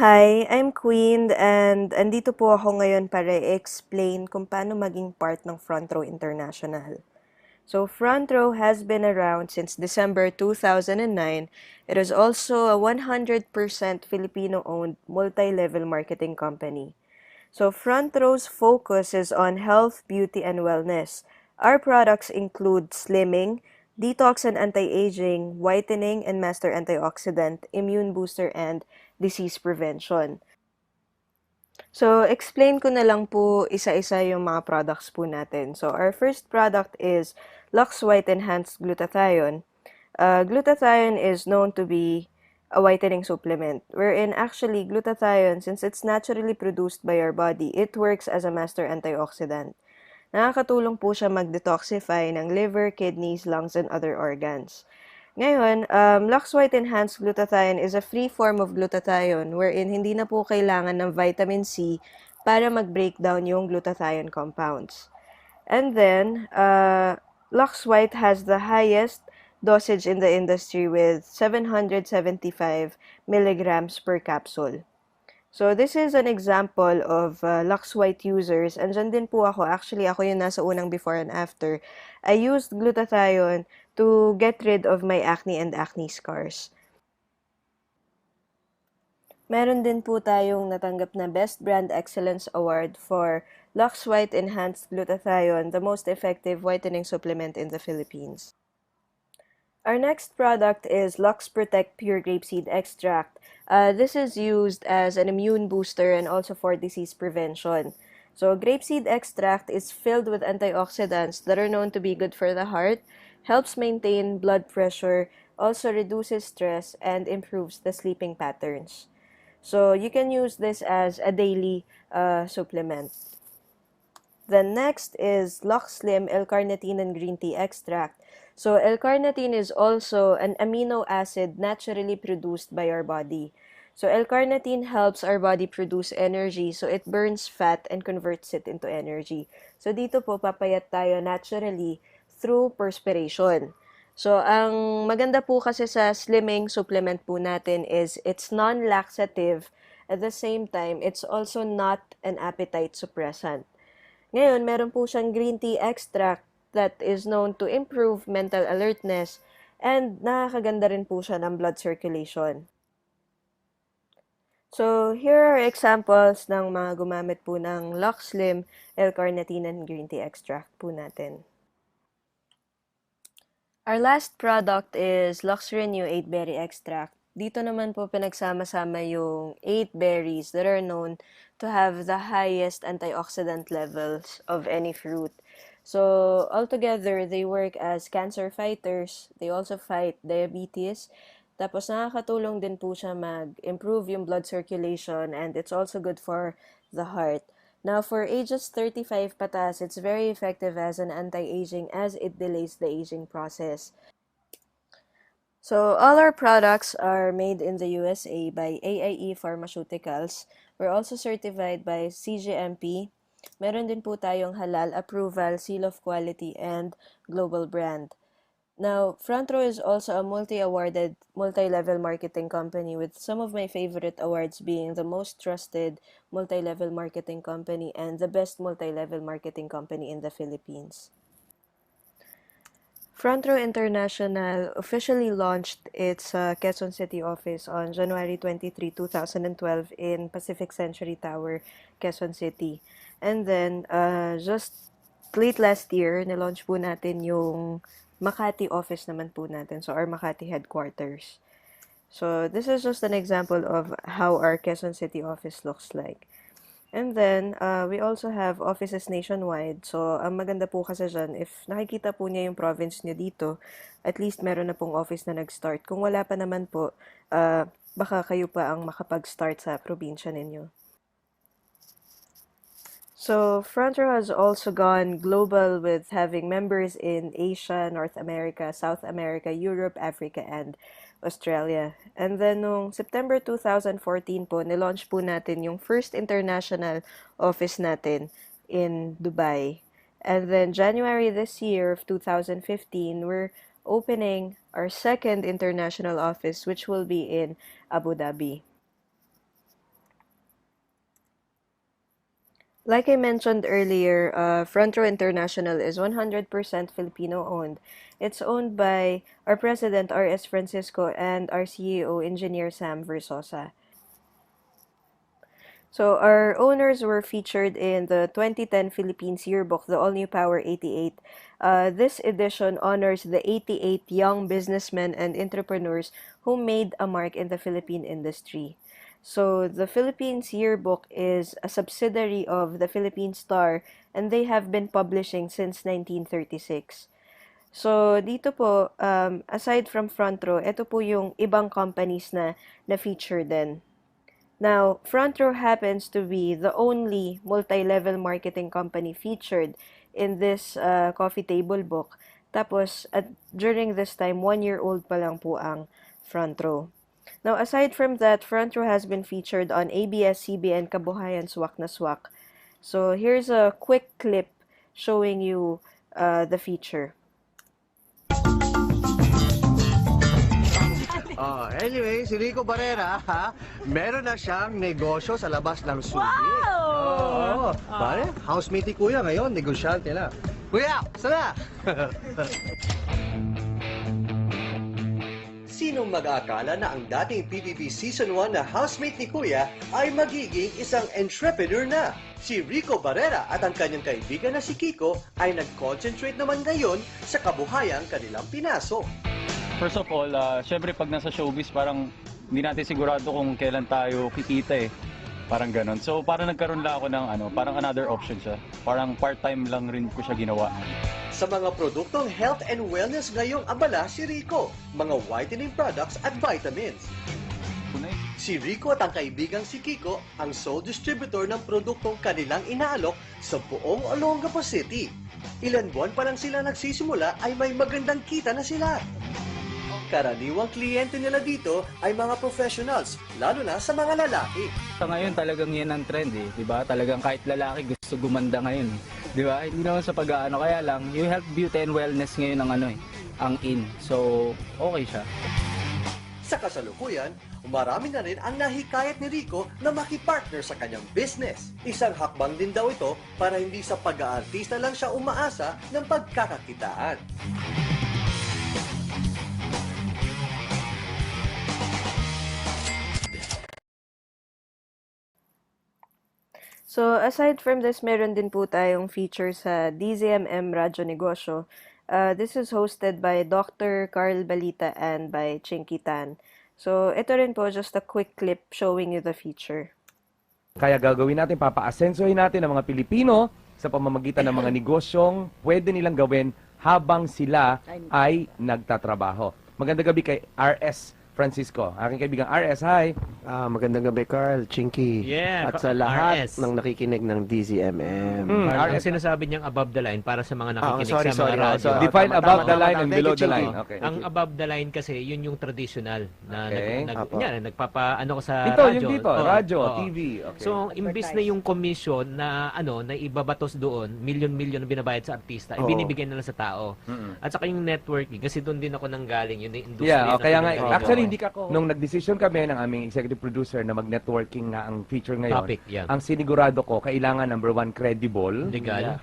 Hi, I'm Queen and andito po ako ngayon para i-explain kung paano maging part ng Front Row International. So Front Row has been around since December 2009. It is also a 100% Filipino-owned multi-level marketing company. So Front Row's focus is on health, beauty, and wellness. Our products include slimming, detox and anti-aging, whitening and master antioxidant, immune booster, and disease prevention. So, explain ko na lang po isa-isa yung mga products po natin. So, our first product is Lux White Enhanced Glutathione. Glutathione is known to be a whitening supplement, wherein actually glutathione, since it's naturally produced by our body, it works as a master antioxidant. Nakakatulong po siya mag-detoxify ng liver, kidneys, lungs, and other organs. Ngayon, Lux White Enhanced Glutathione is a free form of glutathione wherein hindi na po kailangan ng vitamin C para mag-break down yung glutathione compounds. And then, Lux White has the highest dosage in the industry with 775 milligrams per capsule. So, this is an example of Lux White users. Andyan din po ako. Actually, ako yung nasa unang before and after. I used glutathione to get rid of my acne and acne scars. Meron din po tayong natanggap na Best Brand Excellence Award for Lux White Enhanced Glutathione, the most effective whitening supplement in the Philippines. Our next product is Lux Protect Pure Grapeseed Extract. This is used as an immune booster and also for disease prevention. So, grapeseed extract is filled with antioxidants that are known to be good for the heart, helps maintain blood pressure, also reduces stress, and improves the sleeping patterns. So, you can use this as a daily supplement. The next is Lux Slim L-carnitine and green tea extract. So, L-carnitine is also an amino acid naturally produced by our body. So, L-carnitine helps our body produce energy. So, it burns fat and converts it into energy. So, dito po papayat tayo naturally through perspiration. So, ang maganda po kasi sa slimming supplement po natin is it's non-laxative. At the same time, it's also not an appetite suppressant. Ngayon, meron po siyang green tea extract that is known to improve mental alertness and nakakaganda rin po siya ng blood circulation. So, here are examples ng mga gumamit po ng Lux Slim, L-carnitine, and green tea extract po natin. Our last product is Lux Renew 8 Berry Extract. Dito naman po pinagsama-sama yung 8 berries that are known to have the highest antioxidant levels of any fruit. So, altogether, they work as cancer fighters. They also fight diabetes. Tapos, nakakatulong din po siya mag-improve yung blood circulation and it's also good for the heart. Now, for ages 35 patas, it's very effective as an anti-aging as it delays the aging process. So, all our products are made in the USA by AIE Pharmaceuticals. We're also certified by CGMP. Meron din po tayong halal approval, seal of quality, and global brand. Now, Front Row is also a multi-awarded, multi-level marketing company with some of my favorite awards being the most trusted multi-level marketing company and the best multi-level marketing company in the Philippines. Front Row International officially launched its Quezon City office on January 23, 2012 in Pacific Century Tower, Quezon City. And then, just late last year, nilaunch po natin yung Makati office naman po natin. So, our Makati headquarters. So, this is just an example of how our Quezon City office looks like. And then, we also have offices nationwide. So, ang maganda po kasi dyan, if nakikita po niya yung province niyo dito, at least meron na pong office na nag-start. Kung wala pa naman po, baka kayo pa ang makapag-start sa probinsya ninyo. So, Front Row has also gone global with having members in Asia, North America, South America, Europe, Africa, and Australia. And then, noong September 2014 po, nilaunch po natin yung first international office natin in Dubai. And then, January this year of 2015, we're opening our second international office, which will be in Abu Dhabi. Like I mentioned earlier, Front Row International is 100% Filipino-owned. It's owned by our president, R.S. Francisco, and our CEO, Engineer Sam Versosa. So our owners were featured in the 2010 Philippines Yearbook, the All New Power 88. This edition honors the 88 young businessmen and entrepreneurs who made a mark in the Philippine industry. So the Philippines Yearbook is a subsidiary of the Philippine Star, and they have been publishing since 1936. So dito po, aside from Front Row, ito po yung ibang companies na feature din. Now, Front Row happens to be the only multi-level marketing company featured in this coffee table book. Tapos, during this time, 1-year-old pa lang po ang Front Row. Now, aside from that, Front Row has been featured on ABS-CBN Kabuhayan Swak na Swak. So, here's a quick clip showing you the feature. Anyway, si Rico Barrera, meron na siyang negosyo sa labas ng sugi. Wow! Pare, housemate ni Kuya ngayon, negosyante na. Kuya, sana! Sinong mag-aakala na ang dating PBB Season 1 na housemate ni Kuya ay magiging isang entrepreneur na? Si Rico Barrera at ang kanyang kaibigan na si Kiko ay nag-concentrate naman ngayon sa kabuhayang kanilang pinasok. First of all, syempre pag nasa showbiz, parang hindi natin sigurado kung kailan tayo kikita eh. Parang ganon. So parang nagkaroon lang ako ng parang another option siya. Parang part-time lang rin ko siya ginawa. Sa mga produktong health and wellness ngayong abala si Rico, mga whitening products at vitamins. Si Rico at ang kaibigang si Kiko ang sole distributor ng produktong kanilang inaalok sa buong Olongapo City. Ilan buwan pa lang sila nagsisimula ay may magandang kita na sila. Karaniwang kliyente nila dito ay mga professionals, lalo na sa mga lalaki. Sa ngayon talagang yan ang trend eh, 'di ba? Talagang kahit lalaki gusto gumanda ngayon, 'di ba? Hindi naman sa pag-aano, kaya lang yung health, beauty and wellness ngayon ang in. So, okay siya. Sa kasalukuyan, marami na rin ang nahikayat ni Rico na makipartner sa kanyang business. Isang hakbang din daw ito para hindi sa pag-aartista lang siya umaasa ng pagkakakitaan. So, aside from this, meron din po tayong feature sa DZMM Radyo Negosyo. This is hosted by Dr. Carl Balita and by Chinky Tan. So, ito rin po, just a quick clip showing you the feature. Kaya gagawin natin, papaasensohin natin ang mga Pilipino sa pamamagitan ng mga negosyong pwede nilang gawin habang sila ay nagtatrabaho. Magandang gabi kay RS Francisco. Aking kaibigang RS, hi! Magandang gabi, Carl, Chinky, Yeah, at sa lahat RS. ng nakikinig ng DZMM. Ang sinasabi niyang above the line para sa mga nakikinig sorry, sa mga radyo. Define above the line and Thank below you, the Chinky. line. Okay. Ang above the line kasi, yun yung traditional na Okay. Apo. nagpapaano ko sa Ito, radyo. yung dito, Oo, radyo, oo. TV. Okay. So, imbis na yung commission na na ibabatos doon, milyon-milyon na binabayad sa artista, Oo. ibinibigay na lang sa tao. At saka yung networking, kasi doon din ako nanggaling, yun yung industry. Yeah, na kaya nga, pinagawa ko. actually, hindi ka nung nag-decision kami ng aming executive producer na mag-networking na ang feature ngayon, Topic, yeah. ang sinigurado ko, kailangan number 1, credible, Legal.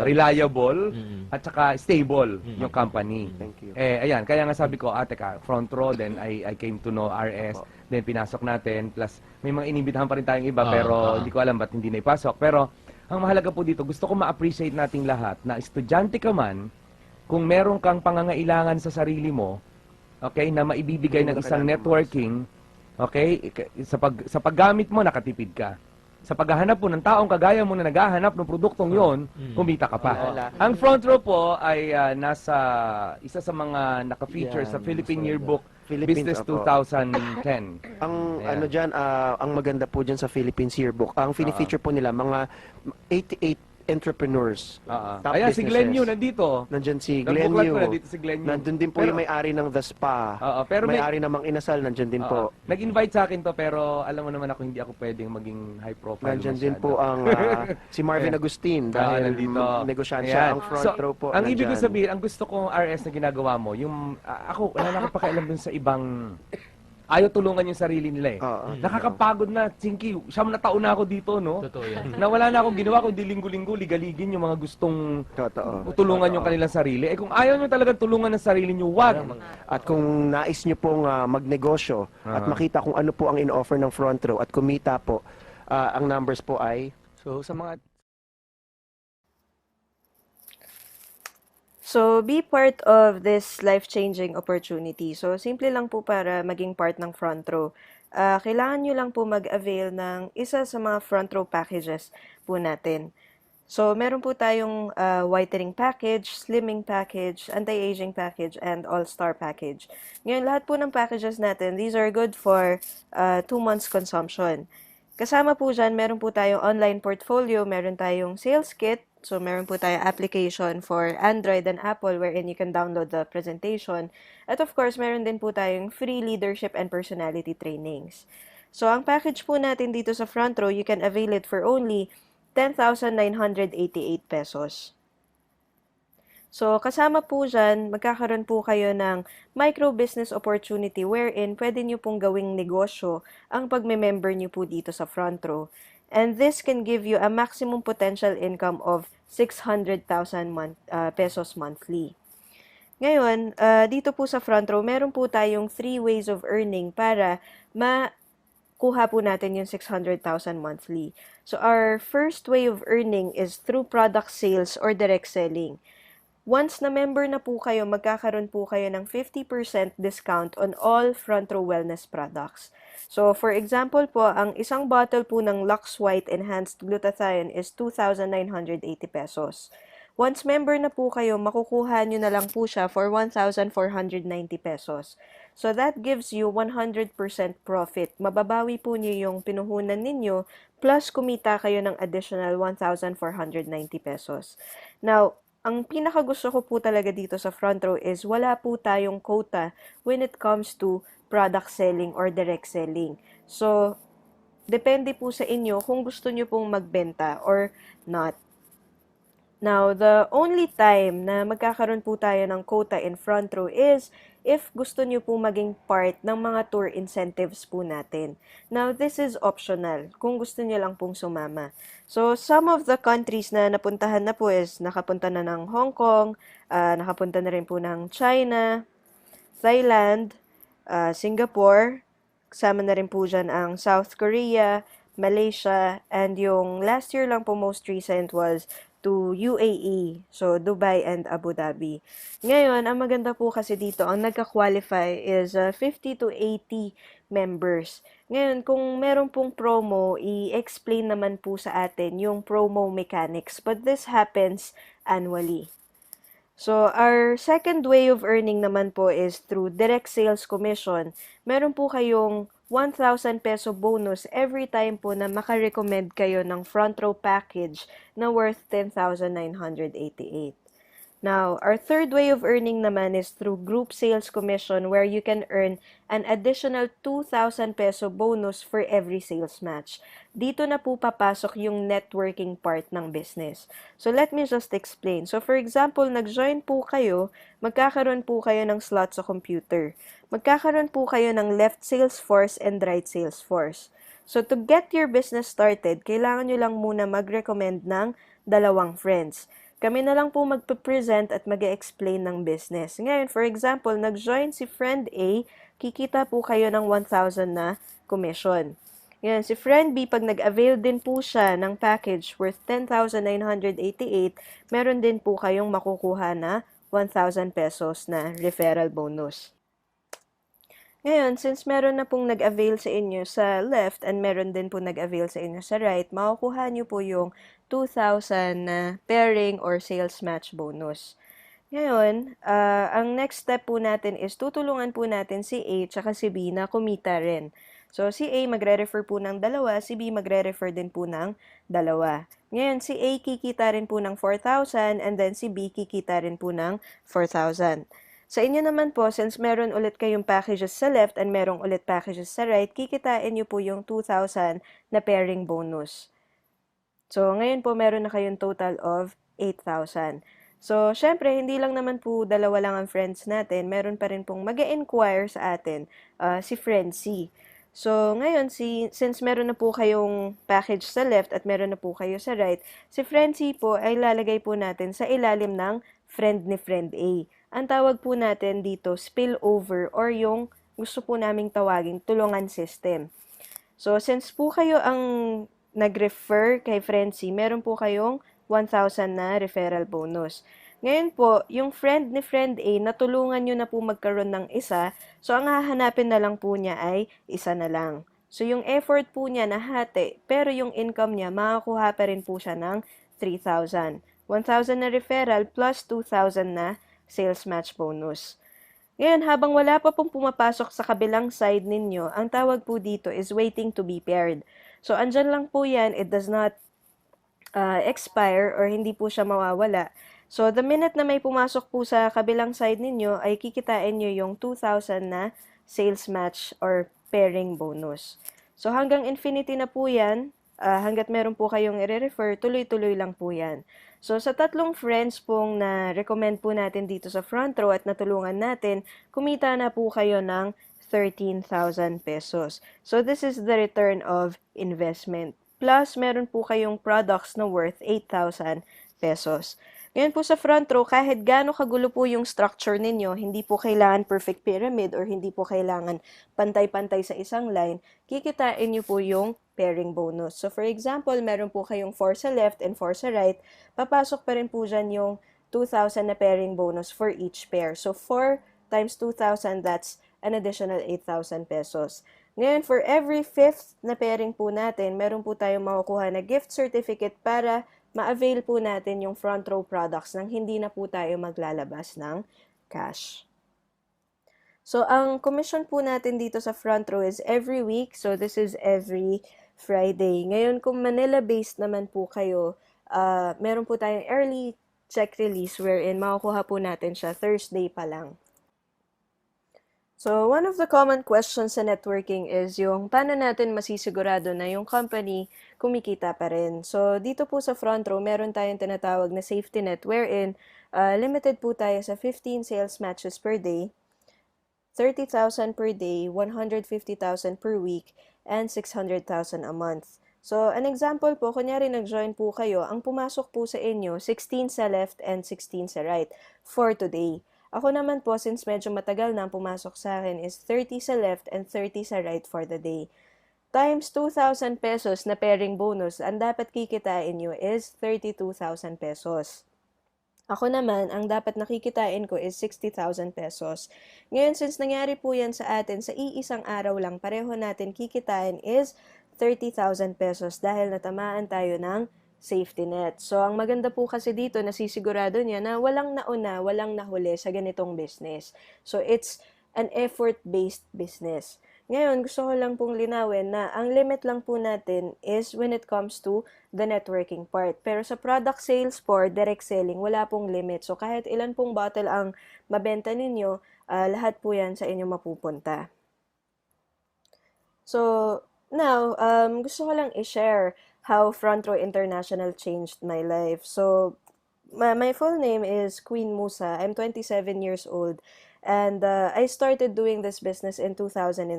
reliable, Mm. at saka stable yung company. Thank you. Ayan, kaya nga sabi ko, teka, front row, then I came to know RS, then pinasok natin, plus may mga inibitahan pa rin tayong iba, pero hindi ko alam ba't hindi naipasok. Pero, ang mahalaga po dito, gusto ko ma-appreciate nating lahat na estudyante ka man, kung meron kang pangangailangan sa sarili mo, okay, na maibibigay ng isang networking, okay, sa paggamit mo, nakatipid ka. Sa paghahanap mo ng taong kagaya mo na naghahanap ng produktong yon, kumita ka pa. Ang front row po ay nasa isa sa mga naka-feature sa Philippine Yearbook Philippines, Business opo. 2010. Ang Ayan. diyan, ang maganda po diyan sa Philippines Yearbook, ang fini-feature po nila mga 88 entrepreneurs. Top Ayan, si Glenn Yu businesses. nandito. Nandyan si Ang Glenn buklat Yu. ko nandito si Glenn Yu. Nandun din po Pero- yung may-ari ng The Spa. pero may-ari ng Mang Inasal, nandyan din po. Nag-invite sa akin to, pero alam mo naman ako, hindi ako pwedeng maging high profile. Nandyan din masyado. po ang si Marvin Agustin dahil nandito. negosyante Ayan. siya. Ang front So, row po. Ang ibig ko nandyan. sabihin, ang gusto kong RS na ginagawa mo, yung ako, wala na akong pakialam dun sa ibang ayaw tulungan yung sarili nila eh. Oo. Nakakapagod na, Chinky, 9 na ako dito, no? Totoo yan. Na wala na akong ginawa, kundi linggo-linggo, ligaligin yung mga gustong Totoo. tulungan yung kanilang sarili. Eh kung ayaw nyo talaga tulungan ng sarili nyo, wag. At kung nais nyo pong magnegosyo at makita kung ano po ang in-offer ng Front Row at kumita po, ang numbers po ay, so sa mga So, be part of this life-changing opportunity. So, simple lang po para maging part ng front row. Kailangan nyo lang po mag-avail ng isa sa mga front row packages po natin. So, meron po tayong whitening package, slimming package, anti-aging package, and all-star package. Ngayon, lahat po ng packages natin, these are good for 2 months consumption. Kasama po dyan, meron po tayong online portfolio, meron tayong sales kit, so meron po tayong application for Android and Apple wherein you can download the presentation. At of course, meron din po tayong free leadership and personality trainings. So, ang package po natin dito sa front row, you can avail it for only 10,988 pesos. So, kasama po dyan, magkakaroon po kayo ng micro-business opportunity wherein pwede nyo pong gawing negosyo ang pagme-member nyo po dito sa front row. And this can give you a maximum potential income of 600,000 pesos monthly. Ngayon, dito po sa front row, meron po tayong 3 ways of earning para makuha po natin yung 600,000 monthly. So, our first way of earning is through product sales or direct selling. Once na member na po kayo, magkakaroon po kayo ng 50% discount on all Front Row Wellness products. So, for example po, ang isang bottle po ng Lux White Enhanced Glutathione is 2,980 pesos. Once member na po kayo, makukuha nyo na lang po siya for 1,490 pesos. So, that gives you 100% profit. Mababawi po nyo yung pinuhunan ninyo, plus kumita kayo ng additional 1,490 pesos. Now, ang pinakagusto ko po talaga dito sa front row is wala po tayong quota when it comes to product selling or direct selling. So, depende po sa inyo kung gusto nyo pong magbenta or not. Now, the only time na magkakaroon po tayo ng quota in front row is if gusto nyo po maging part ng mga tour incentives po natin. Now, this is optional kung gusto nyo lang pong sumama. So, some of the countries na napuntahan na po is nakapunta na ng Hong Kong, nakapunta na rin po ng China, Thailand, Singapore, kasama na rin po dyan ang South Korea, Malaysia, and yung last year lang po most recent was to UAE, so Dubai and Abu Dhabi. Ngayon, ang maganda po kasi dito, ang nagka-qualify is 50 to 80 members. Ngayon, kung meron pong promo, i-explain naman po sa atin yung promo mechanics, but this happens annually. So, our second way of earning naman po is through direct sales commission. Meron po kayong 1,000 peso bonus every time po na makarecommend kayo ng front row package na worth 10,988. Now, our third way of earning naman is through group sales commission where you can earn an additional 2,000 peso bonus for every sales match. Dito na po papasok yung networking part ng business. So, let me just explain. So, for example, nag-join po kayo, magkakaroon po kayo ng slot sa computer. Magkakaroon po kayo ng left sales force and right sales force. So, to get your business started, kailangan nyo lang muna mag-recommend ng 2 friends. Kami na lang po magpe-present at mag-explain ng business. Ngayon, for example, nag-join si friend A, kikita po kayo ng 1,000 na commission. Ngayon, si friend B, pag nag-avail din po siya ng package worth 10,988, meron din po kayong makukuha na 1,000 pesos na referral bonus. Ngayon, since meron na pong nag-avail sa inyo sa left and meron din po nag-avail sa inyo sa right, makukuha nyo po yung 2,000 na pairing or sales match bonus. Ngayon, ang next step po natin is tutulungan po natin si A tsaka si B na kumita rin. So, si A magre-refer po ng 2, si B magre-refer din po ng 2. Ngayon, si A kikita rin po ng 4,000 and then si B kikita rin po ng 4,000. Sa inyo naman po, since meron ulit kayong packages sa left and merong ulit packages sa right, kikitain nyo po yung 2,000 na pairing bonus. So, ngayon po meron na kayong total of 8,000. So, syempre, hindi lang naman po dalawa lang ang friends natin. Meron pa rin pong mag-inquire sa atin, si Friend C. So, ngayon, since meron na po kayong package sa left at meron na po kayo sa right, si Friend C po ay lalagay po natin sa ilalim ng friend ni Friend A. Ang tawag po natin dito, spillover or yung gusto po naming tawaging tulungan system. So, since po kayo ang nag-refer kay Friend C, meron po kayong 1,000 na referral bonus. Ngayon po, yung friend ni Friend A, natulungan nyo na po magkaroon ng isa, so ang hahanapin na lang po niya ay isa na lang. So yung effort po niya nahati, pero yung income niya, makakuha pa rin po siya ng 3,000. 1,000 na referral plus 2,000 na sales match bonus. Ngayon, habang wala pa pong pumapasok sa kabilang side ninyo, ang tawag po dito is waiting to be paired. So, andyan lang po yan, it does not expire or hindi po siya mawawala. So, the minute na may pumasok po sa kabilang side ninyo, ay kikitain nyo yung 2,000 na sales match or pairing bonus. So, hanggang infinity na po yan, hanggat meron po kayong i-refer, tuloy-tuloy lang po yan. So, sa tatlong friends pong na-recommend po natin dito sa front row at natulungan natin, kumita na po kayo ng 13,000 pesos. So, this is the return of investment. Plus, meron po kayong products na worth 8,000 pesos. Ngayon po sa front row, kahit gaano kagulo po yung structure ninyo, hindi po kailangan perfect pyramid or hindi po kailangan pantay-pantay sa isang line, kikitain nyo po yung pairing bonus. So for example, meron po kayong 4 sa left and 4 sa right, papasok pa rin po dyan yung 2,000 na pairing bonus for each pair. So 4 times 2,000, that's an additional 8,000 pesos. Ngayon, for every 5th na pairing po natin, meron po tayong makukuha na gift certificate para ma-avail po natin yung front row products nang hindi na po tayo maglalabas ng cash. So, ang commission po natin dito sa front row is every week. So, this is every Friday. Ngayon, kung Manila-based naman po kayo, meron po tayong early check release wherein makukuha po natin siya Thursday pa lang. So, one of the common questions sa networking is yung paano natin masisigurado na yung company kumikita pa rin. So, dito po sa front row, meron tayong tinatawag na safety net wherein limited po tayo sa 15 sales matches per day, 30,000 per day, 150,000 per week, and 600,000 a month. So, an example po, kunyari nag-join po kayo, ang pumasok po sa inyo, 16 sa left and 16 sa right for today. Ako naman po, since medyo matagal na ang pumasok sa akin, is 30 sa left and 30 sa right for the day. Times 2,000 pesos na pairing bonus, ang dapat kikitain nyo is 32,000 pesos. Ako naman, ang dapat nakikitain ko is 60,000 pesos. Ngayon, since nangyari po yan sa atin, sa iisang araw lang, pareho natin kikitain is 30,000 pesos dahil natamaan tayo ng safety net. So, ang maganda po kasi dito, nasisigurado niya na walang nauna, walang nahuli sa ganitong business. So, it's an effort-based business. Ngayon, gusto ko lang pong linawin na ang limit lang po natin is when it comes to the networking part. Pero sa product sales for direct selling, wala pong limit. So, kahit ilan pong bottle ang mabenta ninyo, lahat po yan sa inyo mapupunta. So, now, gusto ko lang i-share how Front Row International changed my life. So, my full name is Queen Musa. I'm 27 years old. And I started doing this business in 2013.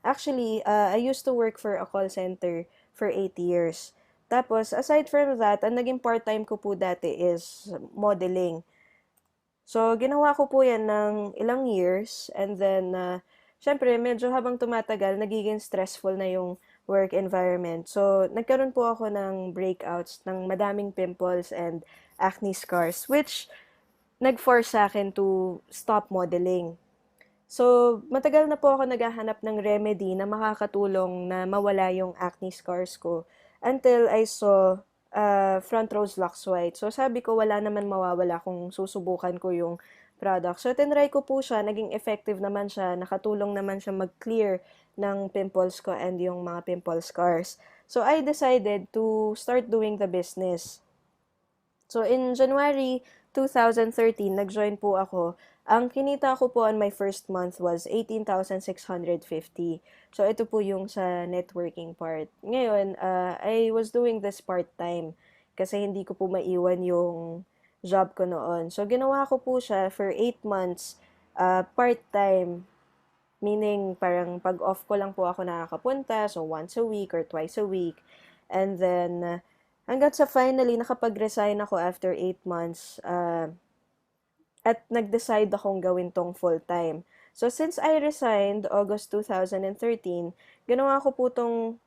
Actually, I used to work for a call center for 8 years. Tapos, aside from that, ang naging part-time ko po dati is modeling. So, ginawa ko po yan ng ilang years. And then, syempre, medyo habang tumatagal, nagiging stressful na yung work environment. So, nagkaroon po ako ng breakouts ng madaming pimples and acne scars, which nag-force sa akin to stop modeling. So, matagal na po ako naghahanap ng remedy na makakatulong na mawala yung acne scars ko until I saw Front Row's Lux White. So, sabi ko, wala naman mawawala kung susubukan ko yung product. So, tinry ko po siya, naging effective naman siya, nakatulong naman siya mag-clear ng pimples ko and yung mga pimple scars. So, I decided to start doing the business. So, in January 2013, nag-join po ako. Ang kinita ko po on my first month was 18,650. So, ito po yung sa networking part. Ngayon, I was doing this part-time kasi hindi ko po maiwan yung job ko noon. So, ginawa ko po siya for 8 months, part-time. Meaning, parang pag-off ko lang po ako nakakapunta, so once a week or twice a week. And then, hanggang sa finally, nakapag-resign ako after 8 months, at nag-decide akong gawin tong full-time. So, since I resigned August 2013, ginawa ko po tong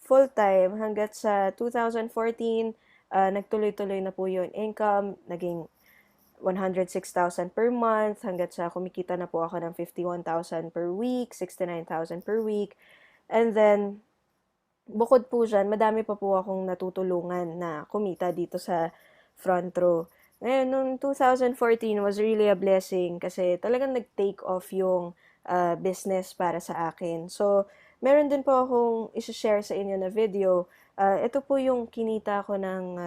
full-time hanggat sa 2014, nagtuloy-tuloy na po yung income, naging 106,000 per month, hanggat sa kumikita na po ako ng 51,000 per week, 69,000 per week. And then, bukod po dyan, madami pa po akong natutulungan na kumita dito sa front row. Ngayon, noong 2014 was really a blessing kasi talagang nag-take off yung business para sa akin. So, meron din po akong isi-share sa inyo na video. Ito po yung kinita ko ng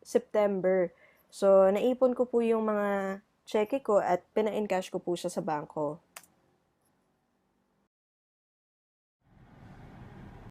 September. So, naipon ko po yung mga cheque ko at pina-encash ko po siya sa bangko.